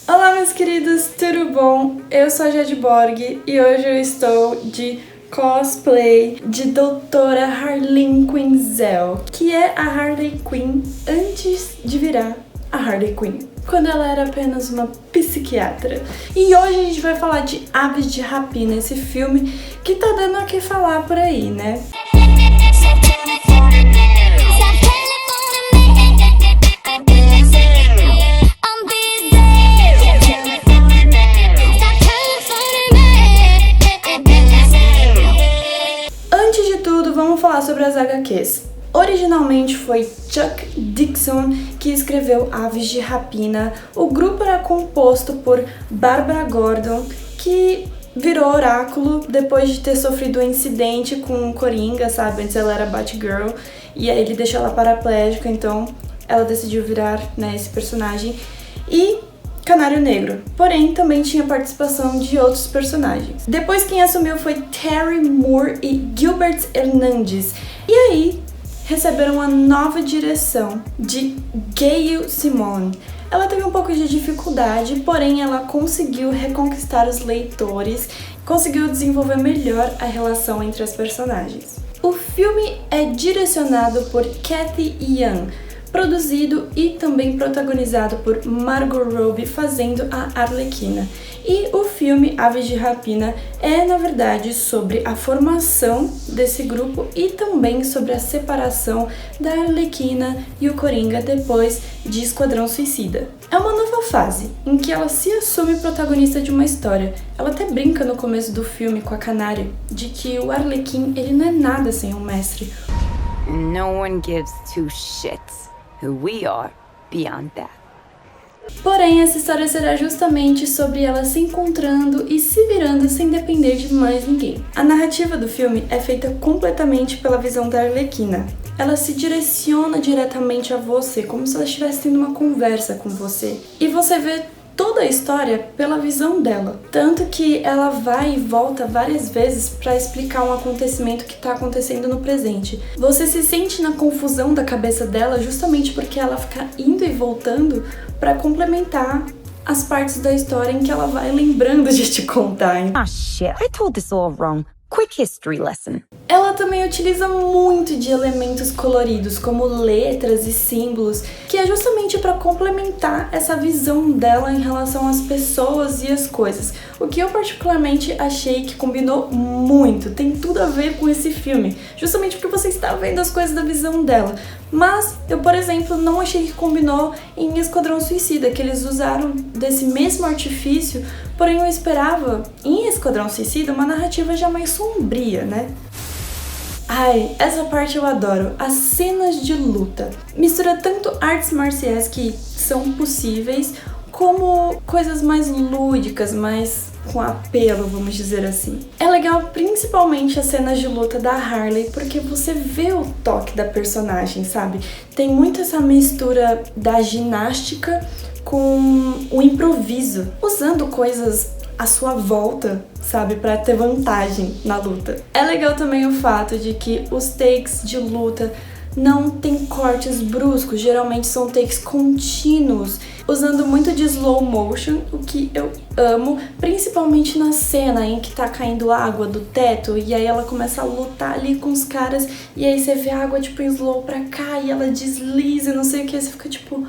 Olá, meus queridos, tudo bom? Eu sou a Jade Borg e hoje eu estou de cosplay de Doutora Harleen Quinzel, que é a Harley Quinn antes de virar a Harley Quinn, quando ela era apenas uma psiquiatra. E hoje a gente vai falar de Aves de Rapina, esse filme que tá dando o que falar por aí, né? Vamos falar sobre as HQs. Originalmente foi Chuck Dixon que escreveu Aves de Rapina. O grupo era composto por Barbara Gordon, que virou Oráculo depois de ter sofrido um incidente com o Coringa, sabe? Antes ela era Batgirl e aí ele deixou ela paraplégica, então ela decidiu virar, esse personagem. E Canário Negro, porém também tinha participação de outros personagens. Depois quem assumiu foi Terry Moore e Gilbert Hernandez. E aí receberam uma nova direção de Gail Simone. Ela teve um pouco de dificuldade, porém ela conseguiu reconquistar os leitores, conseguiu desenvolver melhor a relação entre as personagens. O filme é direcionado por Cathy Yan, produzido e também protagonizado por Margot Robbie fazendo a Arlequina. E o filme Aves de Rapina é, na verdade, sobre a formação desse grupo e também sobre a separação da Arlequina e o Coringa depois de Esquadrão Suicida. É uma nova fase em que ela se assume protagonista de uma história. Ela até brinca no começo do filme com a Canário de que o Arlequim ele não é nada sem um mestre. No one gives two shits who we are beyond that. Porém, essa história será justamente sobre ela se encontrando e se virando sem depender de mais ninguém. A narrativa do filme é feita completamente pela visão da Arlequina. Ela se direciona diretamente a você, como se ela estivesse tendo uma conversa com você. E você vê toda a história pela visão dela. Tanto que ela vai e volta várias vezes para explicar um acontecimento que está acontecendo no presente. Você se sente na confusão da cabeça dela justamente porque ela fica indo e voltando para complementar as partes da história em que ela vai lembrando de te contar. Ah, shit, I told this all wrong. Quick history lesson. Ela também utiliza muito de elementos coloridos, como letras e símbolos, que é justamente para complementar essa visão dela em relação às pessoas e às coisas. O que eu particularmente achei que combinou muito, tem tudo a ver com esse filme, justamente porque você está vendo as coisas da visão dela. Mas eu, por exemplo, não achei que combinou em Esquadrão Suicida, que eles usaram desse mesmo artifício, porém eu esperava em Esquadrão Suicida uma narrativa já mais sombria, né? Ai, essa parte eu adoro, as cenas de luta. Mistura tanto artes marciais que são possíveis, como coisas mais lúdicas, mais com apelo, vamos dizer assim. É legal principalmente as cenas de luta da Harley, porque você vê o toque da personagem, sabe? Tem muito essa mistura da ginástica com o improviso, usando coisas à sua volta, sabe, para ter vantagem na luta. É legal também o fato de que os takes de luta não tem cortes bruscos, geralmente são takes contínuos, usando muito de slow motion, o que eu amo, principalmente na cena em que tá caindo água do teto e aí ela começa a lutar ali com os caras e aí você vê a água tipo em slow pra cá e ela desliza e não sei o que, você fica tipo,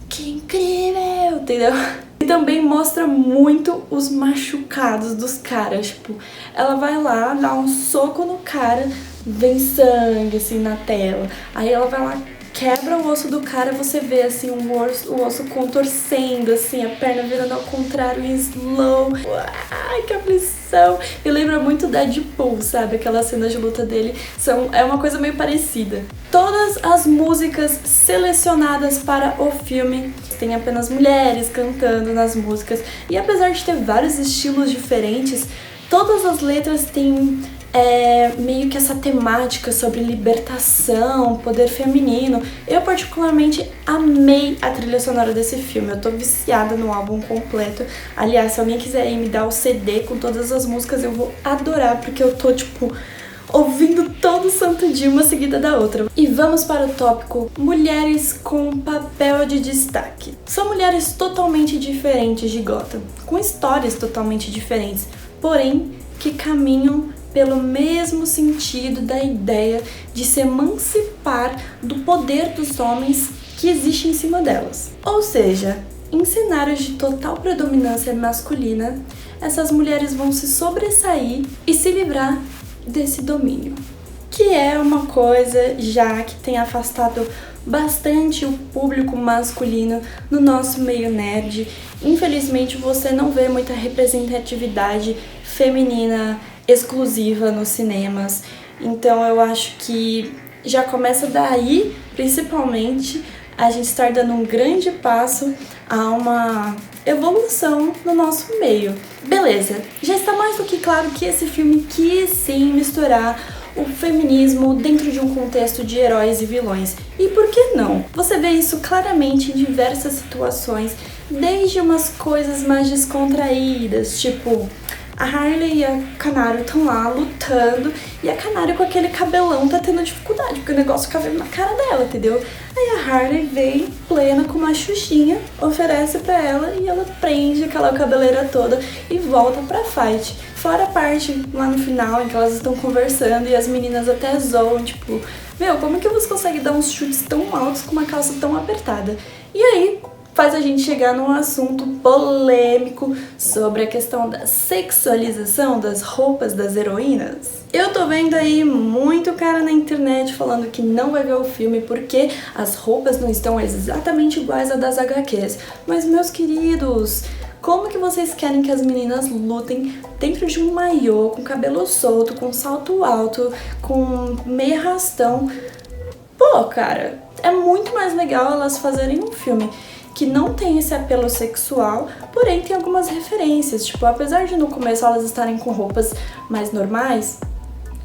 que incrível, entendeu? E também mostra muito os machucados dos caras, tipo, ela vai lá, dá um soco no cara, vem sangue assim na tela, aí ela vai lá, quebra o osso do cara, você vê assim o osso contorcendo, assim, a perna virando ao contrário em slow. Ai, que aflição! Me lembra muito Deadpool, sabe? Aquela cena de luta dele, é uma coisa meio parecida. Todas as músicas selecionadas para o filme tem apenas mulheres cantando nas músicas, e apesar de ter vários estilos diferentes, todas as letras têm meio que essa temática sobre libertação, poder feminino. Eu particularmente amei a trilha sonora desse filme, eu tô viciada no álbum completo. Aliás, se alguém quiser ir me dar o CD com todas as músicas, eu vou adorar, porque eu tô tipo ouvindo todo santo dia uma seguida da outra. E vamos para o tópico mulheres com papel de destaque. São mulheres totalmente diferentes de Gotham, com histórias totalmente diferentes, porém que caminham pelo mesmo sentido da ideia de se emancipar do poder dos homens que existe em cima delas. Ou seja, em cenários de total predominância masculina, essas mulheres vão se sobressair e se livrar desse domínio, que é uma coisa já que tem afastado bastante o público masculino no nosso meio nerd. Infelizmente você não vê muita representatividade feminina exclusiva nos cinemas, então eu acho que já começa daí, principalmente, a gente estar dando um grande passo a uma evolução no nosso meio. Beleza, já está mais do que claro que esse filme quis sim misturar o feminismo dentro de um contexto de heróis e vilões. E por que não? Você vê isso claramente em diversas situações, desde umas coisas mais descontraídas, tipo a Harley e a Canário estão lá lutando e a Canário com aquele cabelão tá tendo dificuldade, porque o negócio fica vendo na cara dela, entendeu? Aí a Harley vem plena com uma xuxinha, oferece pra ela e ela prende aquela cabeleira toda e volta pra fight. Fora a parte lá no final em que elas estão conversando e as meninas até zoam, tipo, meu, como que você consegue dar uns chutes tão altos com uma calça tão apertada? E aí faz a gente chegar num assunto polêmico sobre a questão da sexualização das roupas das heroínas. Eu tô vendo aí muito cara na internet falando que não vai ver o filme porque as roupas não estão exatamente iguais às das HQs. Mas, meus queridos, como que vocês querem que as meninas lutem dentro de um maiô, com cabelo solto, com salto alto, com meia arrastão? Pô, cara, é muito mais legal elas fazerem um filme que não tem esse apelo sexual, porém tem algumas referências, tipo, apesar de no começo elas estarem com roupas mais normais,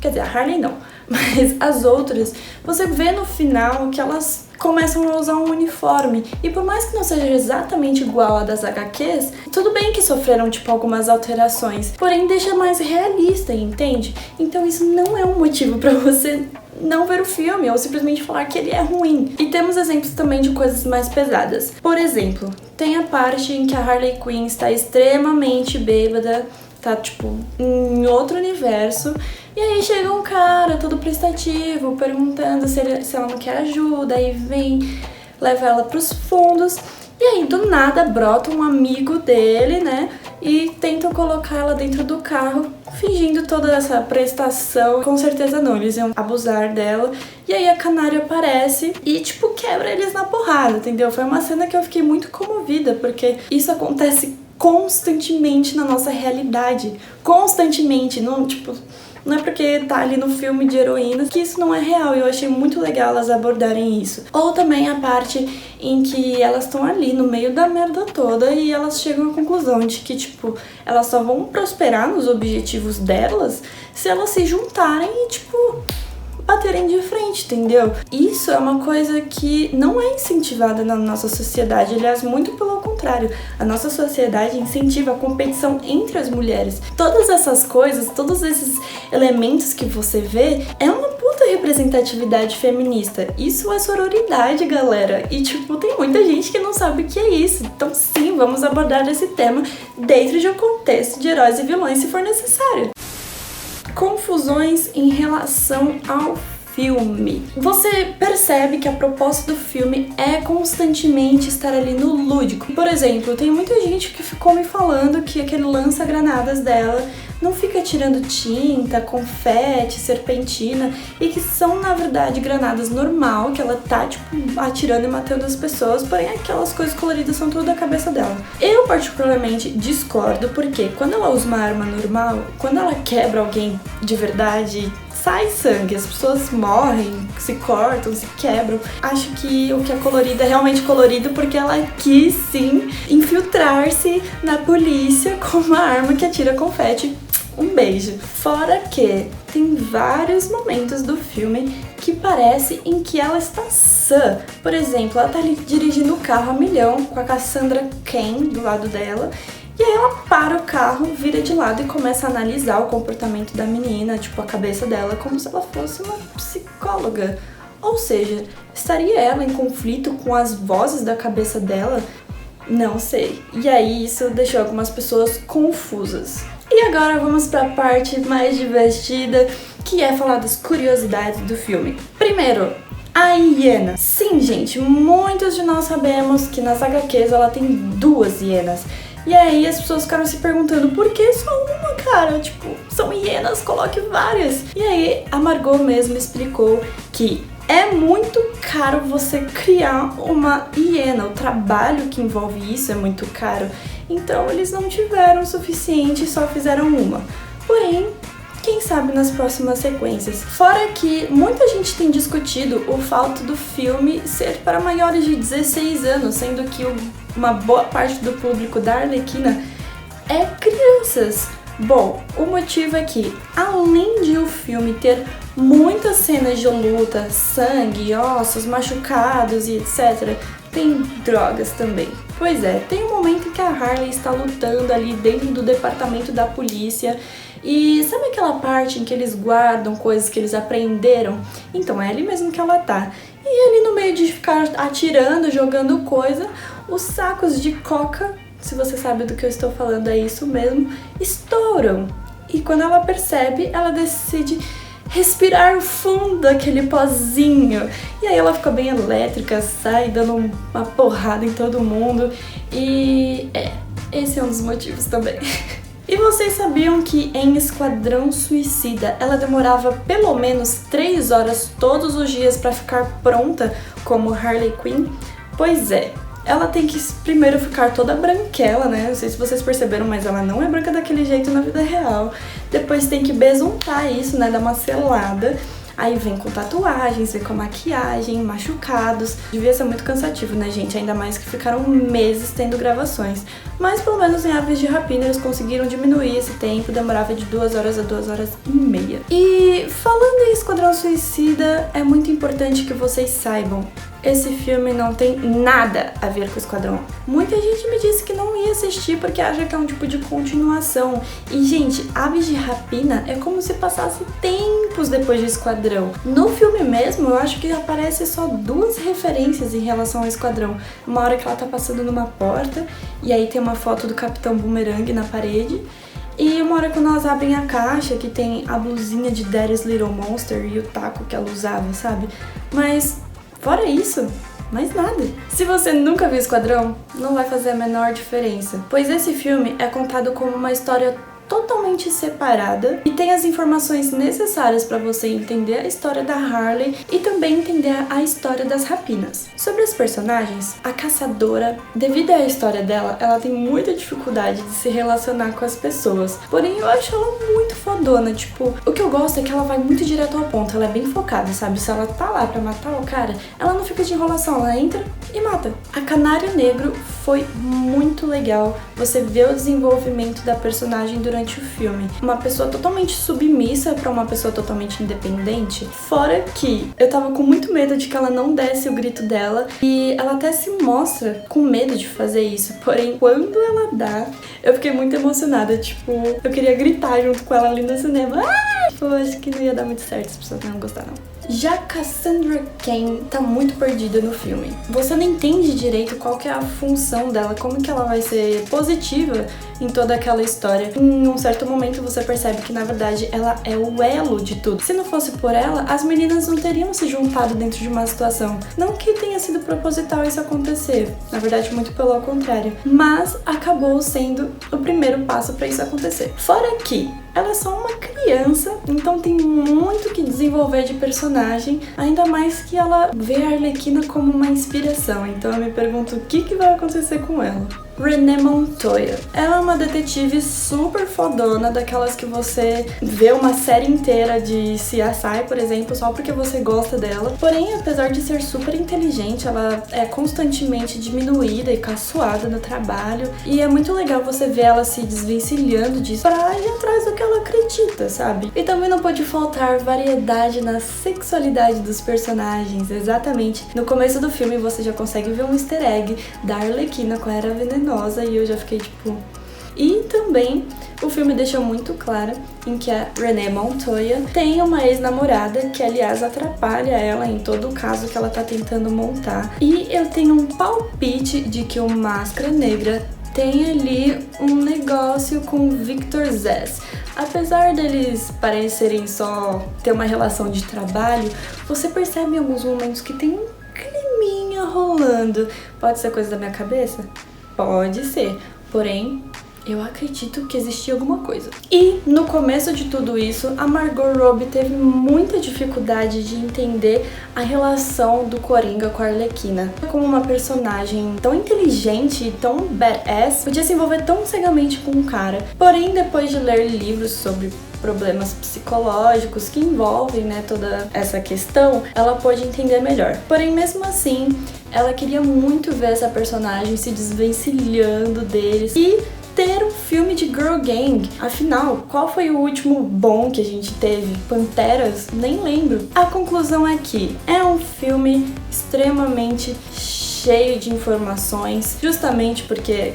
quer dizer, a Harley não, mas as outras, você vê no final que elas começam a usar um uniforme, e por mais que não seja exatamente igual a das HQs, tudo bem que sofreram, tipo, algumas alterações, porém deixa mais realista, entende? Então isso não é um motivo pra você não ver o filme ou simplesmente falar que ele é ruim. E temos exemplos também de coisas mais pesadas. Por exemplo, tem a parte em que a Harley Quinn está extremamente bêbada, tá tipo em outro universo, e aí chega um cara todo prestativo perguntando se ela não quer ajuda, aí vem, leva ela pros fundos, e aí do nada brota um amigo dele, né, e tentam colocar ela dentro do carro, fingindo toda essa prestação. Com certeza não, eles iam abusar dela. E aí a Canário aparece e, tipo, quebra eles na porrada, entendeu? Foi uma cena que eu fiquei muito comovida, porque isso acontece constantemente na nossa realidade. Constantemente, não, tipo, não é porque tá ali no filme de heroínas que isso não é real, e eu achei muito legal elas abordarem isso. Ou também a parte em que elas estão ali no meio da merda toda e elas chegam à conclusão de que, tipo, elas só vão prosperar nos objetivos delas se elas se juntarem e, tipo, baterem de frente, entendeu? Isso é uma coisa que não é incentivada na nossa sociedade, aliás, muito pelo contrário. A nossa sociedade incentiva a competição entre as mulheres. Todas essas coisas, todos esses elementos que você vê, é uma puta representatividade feminista. Isso é sororidade, galera. E, tipo, tem muita gente que não sabe o que é isso. Então, sim, vamos abordar esse tema dentro de um contexto de heróis e vilões, se for necessário. Confusões em relação ao filme. Você percebe que a proposta do filme é constantemente estar ali no lúdico. Por exemplo, tem muita gente que ficou me falando que aquele lança-granadas dela não fica tirando tinta, confete, serpentina, e que são, na verdade, granadas normal, que ela tá, tipo, atirando e matando as pessoas, porém aquelas coisas coloridas são tudo da cabeça dela. Eu, particularmente, discordo, porque quando ela usa uma arma normal, quando ela quebra alguém de verdade, sai sangue, as pessoas morrem, se cortam, se quebram. Acho que o que é colorido é realmente colorido porque ela quis, sim, infiltrar-se na polícia com uma arma que atira confete. Um beijo. Fora que tem vários momentos do filme que parece em que ela está sã. Por exemplo, ela tá ali dirigindo o carro a milhão com a Cassandra Cain do lado dela, E aí ela para o carro, vira de lado e começa a analisar o comportamento da menina, tipo a cabeça dela, como se ela fosse uma psicóloga. Ou seja, estaria ela em conflito com as vozes da cabeça dela? Não sei. E aí isso deixou algumas pessoas confusas. E agora vamos para a parte mais divertida, que é falar das curiosidades do filme. Primeiro, a hiena. Sim, gente, muitos de nós sabemos que nas HQs ela tem 2 hienas. E aí as pessoas ficaram se perguntando, por que só uma, cara? Tipo, são hienas, coloque várias. E aí a Margot mesmo explicou que é muito caro você criar uma hiena, o trabalho que envolve isso é muito caro. Então eles não tiveram o suficiente e só fizeram uma. Porém, quem sabe nas próximas sequências. Fora que muita gente tem discutido o fato do filme ser para maiores de 16 anos, sendo que uma boa parte do público da Arlequina é crianças. Bom, o motivo é que, além de o filme ter muitas cenas de luta, sangue, ossos, machucados e etc., tem drogas também. Pois é, tem um momento em que a Harley está lutando ali dentro do departamento da polícia e sabe aquela parte em que eles guardam coisas que eles aprenderam? Então é ali mesmo que ela tá. E ali no meio de ficar atirando, jogando coisa, os sacos de coca, se você sabe do que eu estou falando, é isso mesmo, estouram. E quando ela percebe, ela decide respirar fundo aquele pozinho. E aí ela fica bem elétrica, sai dando uma porrada em todo mundo. E esse é um dos motivos também. E vocês sabiam que em Esquadrão Suicida ela demorava pelo menos 3 horas todos os dias para ficar pronta como Harley Quinn? Pois é. Ela tem que primeiro ficar toda branquela, né? Não sei se vocês perceberam, mas ela não é branca daquele jeito na vida real. Depois tem que besuntar isso, né? Dar uma selada. Aí vem com tatuagens, vem com maquiagem, machucados. Devia ser muito cansativo, né, gente? Ainda mais que ficaram meses tendo gravações. Mas pelo menos em Aves de Rapina eles conseguiram diminuir esse tempo. Demorava de 2 horas a 2 horas e meia. E falando em Esquadrão Suicida, é muito importante que vocês saibam. Esse filme não tem nada a ver com o Esquadrão. Muita gente me disse que não ia assistir porque acha que é um tipo de continuação. E, gente, Aves de Rapina é como se passasse tempos depois de Esquadrão. No filme mesmo, eu acho que aparece só 2 referências em relação ao Esquadrão. Uma hora que ela tá passando numa porta, e aí tem uma foto do Capitão Boomerang na parede. E uma hora quando elas abrem a caixa, que tem a blusinha de Daddy's Little Monster e o taco que ela usava, sabe? Mas fora isso, mais nada. Se você nunca viu Esquadrão, não vai fazer a menor diferença, pois esse filme é contado como uma história totalmente separada e tem as informações necessárias para você entender a história da Harley e também entender a história das rapinas. Sobre os personagens, a caçadora, devido à história dela, ela tem muita dificuldade de se relacionar com as pessoas. Porém, eu acho ela muito fodona, tipo, o que eu gosto é que ela vai muito direto ao ponto, ela é bem focada, sabe? Se ela tá lá pra matar o cara, ela não fica de enrolação, ela entra e mata. A Canário Negro foi muito legal, você vê o desenvolvimento da personagem durante o filme. Uma pessoa totalmente submissa pra uma pessoa totalmente independente. Fora que eu tava com muito medo de que ela não desse o grito dela e ela até se mostra com medo de fazer isso. Porém, quando ela dá, eu fiquei muito emocionada. Tipo, eu queria gritar junto com ela ali no cinema. Eu acho que não ia dar muito certo, as pessoas não iam gostar não. Já Cassandra Cain tá muito perdida no filme. Você não entende direito qual que é a função dela, como que ela vai ser positiva em toda aquela história. Em um certo momento você percebe que na verdade ela é o elo de tudo. Se não fosse por ela, as meninas não teriam se juntado dentro de uma situação. Não que tenha sido proposital isso acontecer, na verdade muito pelo contrário, mas acabou sendo o primeiro passo para isso acontecer. Fora que ela é só uma criança, então tem muito que desenvolver de personagem, ainda mais que ela vê a Arlequina como uma inspiração, então eu me pergunto o que vai acontecer com ela. Renée Montoya. Ela é uma detetive super fodona, daquelas que você vê uma série inteira de CSI, por exemplo, só porque você gosta dela. Porém, apesar de ser super inteligente, ela é constantemente diminuída e caçoada no trabalho. E é muito legal você ver ela se desvencilhando disso pra ir atrás do que ela acredita, sabe? E também não pode faltar variedade na sexualidade dos personagens. Exatamente. No começo do filme você já consegue ver um easter egg da Arlequina com a Era Venenosa e eu já fiquei tipo, E também o filme deixa muito claro em que a Renee Montoya tem uma ex-namorada que, aliás, atrapalha ela em todo o caso que ela tá tentando montar. E eu tenho um palpite de que o Máscara Negra tem ali um negócio com o Victor Zsasz. Apesar deles parecerem só ter uma relação de trabalho, você percebe em alguns momentos que tem um climinha rolando. Pode ser coisa da minha cabeça? Pode ser. Porém, eu acredito que existia alguma coisa. E no começo de tudo isso, a Margot Robbie teve muita dificuldade de entender a relação do Coringa com a Arlequina. Como uma personagem tão inteligente e tão badass, podia se envolver tão cegamente com um cara. Porém, depois de ler livros sobre problemas psicológicos que envolvem, toda essa questão, ela pôde entender melhor. Porém, mesmo assim, ela queria muito ver essa personagem se desvencilhando deles e ter um filme de Girl Gang. Afinal, qual foi o último bom que a gente teve? Panteras? Nem lembro. A conclusão é que é um filme extremamente cheio de informações, justamente porque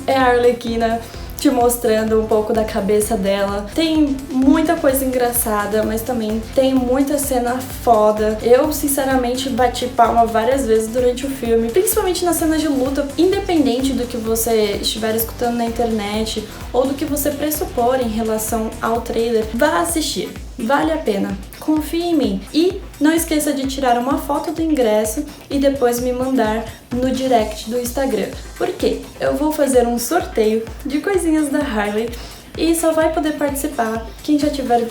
é a Arlequina te mostrando um pouco da cabeça dela. Tem muita coisa engraçada, mas também tem muita cena foda. Eu, sinceramente, bati palma várias vezes durante o filme, principalmente nas cenas de luta, independente do que você estiver escutando na internet ou do que você pressupor em relação ao trailer. Vá assistir, vale a pena. Confie em mim. E não esqueça de tirar uma foto do ingresso e depois me mandar no direct do Instagram. Porque eu vou fazer um sorteio de coisinhas da Harley e só vai poder participar quem já tiver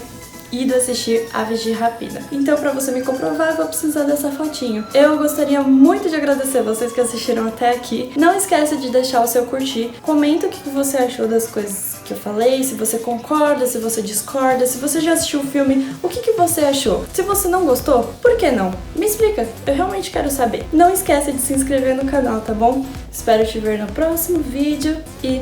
ido assistir Aves de Rapina. Então, pra você me comprovar, eu vou precisar dessa fotinho. Eu gostaria muito de agradecer vocês que assistiram até aqui. Não esqueça de deixar o seu curtir. Comenta o que você achou das coisas que eu falei, se você concorda, se você discorda, se você já assistiu o filme, o que você achou? Se você não gostou, por que não? Me explica, eu realmente quero saber. Não esqueça de se inscrever no canal, tá bom? Espero te ver no próximo vídeo e